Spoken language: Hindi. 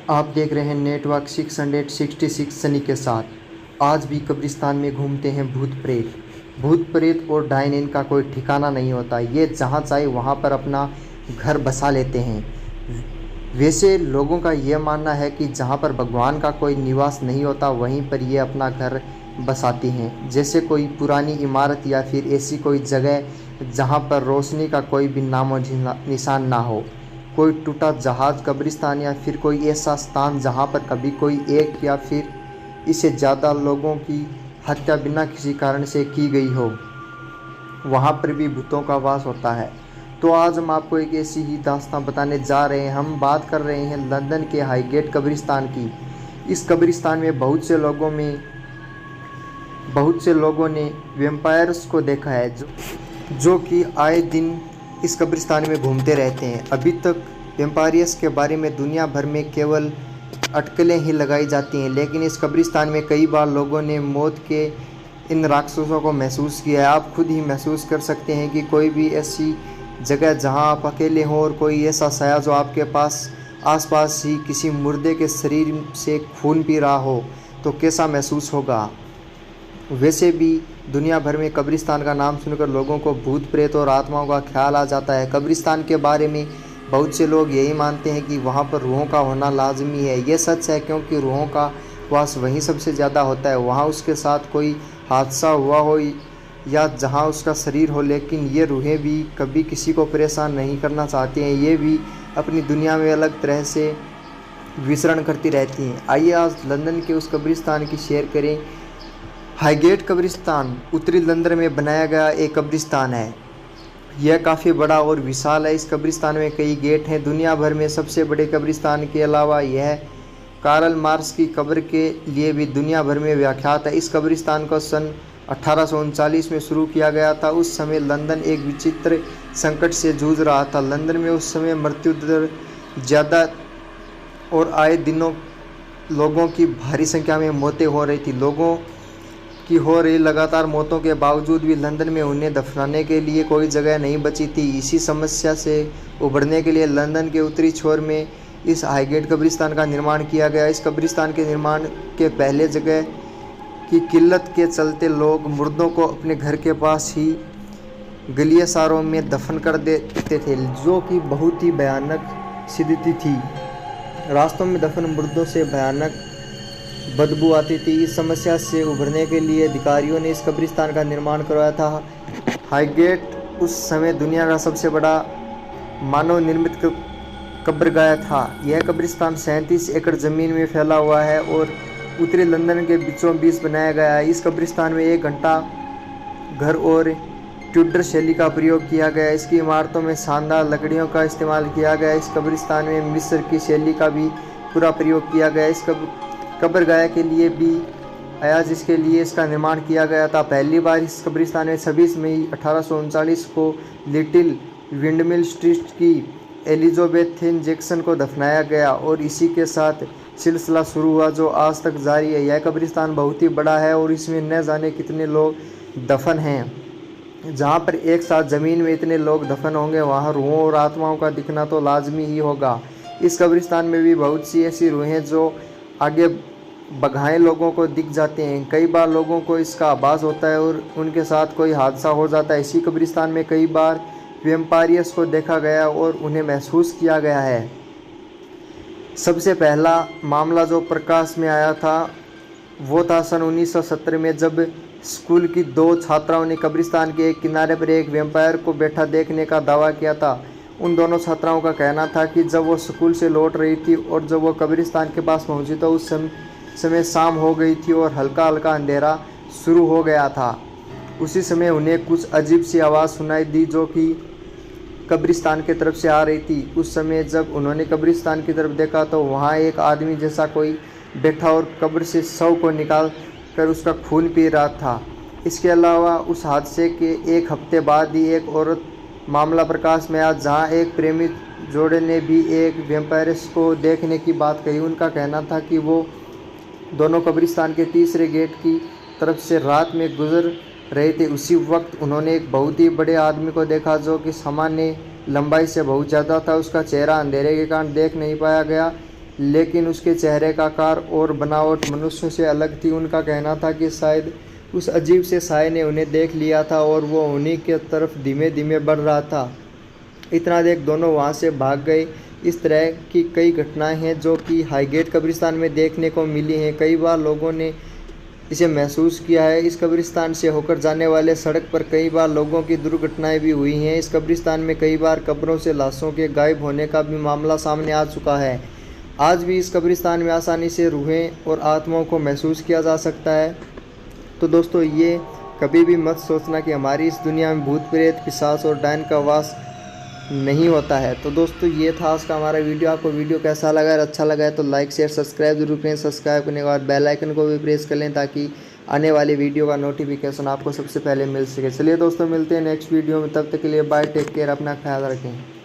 आप देख रहे हैं नेटवर्क 666 सनी के साथ। आज भी कब्रिस्तान में घूमते हैं भूत प्रेत और डायन, इनका कोई ठिकाना नहीं होता। ये जहाँ चाहे वहाँ पर अपना घर बसा लेते हैं। वैसे लोगों का यह मानना है कि जहाँ पर भगवान का कोई निवास नहीं होता वहीं पर ये अपना घर बसाती हैं। जैसे कोई पुरानी इमारत या फिर ऐसी कोई जगह जहाँ पर रोशनी का कोई भी नामो निशान ना हो, कोई टूटा जहाज कब्रिस्तान, या फिर कोई ऐसा स्थान जहाँ पर कभी कोई एक या फिर इससे ज़्यादा लोगों की हत्या बिना किसी कारण से की गई हो, वहाँ पर भी भूतों का वास होता है। तो आज हम आपको एक ऐसी ही दास्तां बताने जा रहे हैं। हम बात कर रहे हैं लंदन के हाईगेट कब्रिस्तान की। इस कब्रिस्तान में बहुत से लोगों ने वैम्पायर्स को देखा है जो कि आए दिन इस कब्रिस्तान में घूमते रहते हैं। अभी तक वैम्पायर्स के बारे में दुनिया भर में केवल अटकलें ही लगाई जाती हैं, लेकिन इस कब्रिस्तान में कई बार लोगों ने मौत के इन राक्षसों को महसूस किया है। आप खुद ही महसूस कर सकते हैं कि कोई भी ऐसी जगह जहां आप अकेले हों और कोई ऐसा साया जो आपके आसपास ही किसी मुर्दे के शरीर से खून पी रहा हो तो कैसा महसूस होगा। वैसे भी दुनिया भर में कब्रिस्तान का नाम सुनकर लोगों को भूत प्रेत और आत्माओं का ख्याल आ जाता है। कब्रिस्तान के बारे में बहुत से लोग यही मानते हैं कि वहाँ पर रूहों का होना लाजमी है। ये सच है, क्योंकि रूहों का वास वहीं सबसे ज़्यादा होता है। वहाँ उसके साथ कोई हादसा हुआ हो या जहाँ उसका शरीर हो, लेकिन ये रूहें भी कभी किसी को परेशान नहीं करना चाहती हैं। ये भी अपनी दुनिया में अलग तरह से विचरण करती रहती हैं। आइए आज लंदन के उस कब्रिस्तान की शेयर करें। हाईगेट कब्रिस्तान उत्तरी लंदन में बनाया गया एक कब्रिस्तान है। यह काफ़ी बड़ा और विशाल है। इस कब्रिस्तान में कई गेट हैं। दुनिया भर में सबसे बड़े कब्रिस्तान के अलावा यह कार्ल मार्क्स की कब्र के लिए भी दुनिया भर में विख्यात है। इस कब्रिस्तान को सन 1839 में शुरू किया गया था। उस समय लंदन एक विचित्र संकट से जूझ रहा था। लंदन में उस समय मृत्यु दर ज़्यादा और आए दिनों लोगों की भारी संख्या में मौतें हो रही थी। लोगों की हो रही लगातार मौतों के बावजूद भी लंदन में उन्हें दफनाने के लिए कोई जगह नहीं बची थी। इसी समस्या से उभरने के लिए लंदन के उत्तरी छोर में इस हाईगेट कब्रिस्तान का निर्माण किया गया। इस कब्रिस्तान के निर्माण के पहले जगह की किल्लत के चलते लोग मुर्दों को अपने घर के पास ही गलियासारों में दफन कर देते थे, जो कि बहुत ही भयानक स्थिति थी। रास्तों में दफन मुर्दों से भयानक बदबू आती थी। इस समस्या से उभरने के लिए अधिकारियों ने इस कब्रिस्तान का निर्माण करवाया था। हाईगेट उस समय दुनिया का सबसे बड़ा मानव निर्मित कब्रगाह था। यह कब्रिस्तान 37 एकड़ ज़मीन में फैला हुआ है और उत्तरी लंदन के बीचों बीच बनाया गया है। इस कब्रिस्तान में एक घंटा घर और ट्यूडर शैली का प्रयोग किया गया है। इसकी इमारतों में शानदार लकड़ियों का इस्तेमाल किया गया। इस कब्रिस्तान में मिस्र की शैली का भी पूरा प्रयोग किया गया। इस कब्रगाह के लिए भी आया जिसके लिए इसका निर्माण किया गया था। पहली बार इस कब्रिस्तान में 26 मई 1839 को लिटिल विंडमिल स्ट्रीट की एलिजाबेथन जैक्सन को दफनाया गया और इसी के साथ सिलसिला शुरू हुआ जो आज तक जारी है। यह कब्रिस्तान बहुत ही बड़ा है और इसमें न जाने कितने लोग दफन हैं। जहाँ पर एक साथ ज़मीन में इतने लोग दफन होंगे, वहाँ रूहों और आत्माओं का दिखना तो लाजमी ही होगा। इस कब्रिस्तान में भी बहुत सी ऐसी रूहें जो आगे बघाए लोगों को दिख जाते हैं। कई बार लोगों को इसका आभास होता है और उनके साथ कोई हादसा हो जाता है। इसी कब्रिस्तान में कई बार वैम्पायर्स को देखा गया और उन्हें महसूस किया गया है। सबसे पहला मामला जो प्रकाश में आया था वो था सन 1970 में, जब स्कूल की 2 छात्राओं ने कब्रिस्तान के एक किनारे पर एक वैम्पायर को बैठा देखने का दावा किया था। उन दोनों छात्राओं का कहना था कि जब वो स्कूल से लौट रही थी और जब वो कब्रिस्तान के पास पहुंची तो उस समय शाम हो गई थी और हल्का हल्का अंधेरा शुरू हो गया था। उसी समय उन्हें कुछ अजीब सी आवाज़ सुनाई दी जो कि कब्रिस्तान की तरफ से आ रही थी। उस समय जब उन्होंने कब्रिस्तान की तरफ देखा तो वहाँ एक आदमी जैसा कोई बैठा और कब्र से शव को निकाल कर उसका खून पी रहा था। इसके अलावा उस हादसे के एक हफ्ते बाद ही एक औरत मामला प्रकाश में आया, जहाँ एक प्रेमी जोड़े ने भी एक वैम्पायर्स को देखने की बात कही। उनका कहना था कि वो दोनों कब्रिस्तान के तीसरे गेट की तरफ से रात में गुजर रहे थे। उसी वक्त उन्होंने एक बहुत ही बड़े आदमी को देखा जो कि सामान्य लंबाई से बहुत ज़्यादा था। उसका चेहरा अंधेरे के कारण देख नहीं पाया गया। लेकिन उसके चेहरे का आकार और बनावट मनुष्यों से अलग थी। उनका कहना था कि शायद उस अजीब से साए ने उन्हें देख लिया था और वो उन्हीं के तरफ धीमे धीमे बढ़ रहा था। इतना देख दोनों वहाँ से भाग गए। इस तरह की कई घटनाएं हैं जो कि हाईगेट कब्रिस्तान में देखने को मिली हैं। कई बार लोगों ने इसे महसूस किया है। इस कब्रिस्तान से होकर जाने वाले सड़क पर कई बार लोगों की दुर्घटनाएं भी हुई हैं। इस कब्रिस्तान में कई बार कब्रों से लाशों के गायब होने का भी मामला सामने आ चुका है। आज भी इस कब्रिस्तान में आसानी से रूहें और आत्माओं को महसूस किया जा सकता है। तो दोस्तों, ये कभी भी मत सोचना कि हमारी इस दुनिया में भूत प्रेत पिशाच और डायन का वास नहीं होता है। तो दोस्तों, ये था आज का हमारा वीडियो। आपको वीडियो कैसा लगा? अगर अच्छा लगा है तो लाइक शेयर सब्सक्राइब जरूर करें। सब्सक्राइब करने के बाद बेल आइकन को भी प्रेस कर लें ताकि आने वाली वीडियो का नोटिफिकेशन आपको सबसे पहले मिल सके। चलिए दोस्तों, मिलते हैं नेक्स्ट वीडियो में। तब तक के लिए बाय, टेक केयर, अपना ख्याल रखें।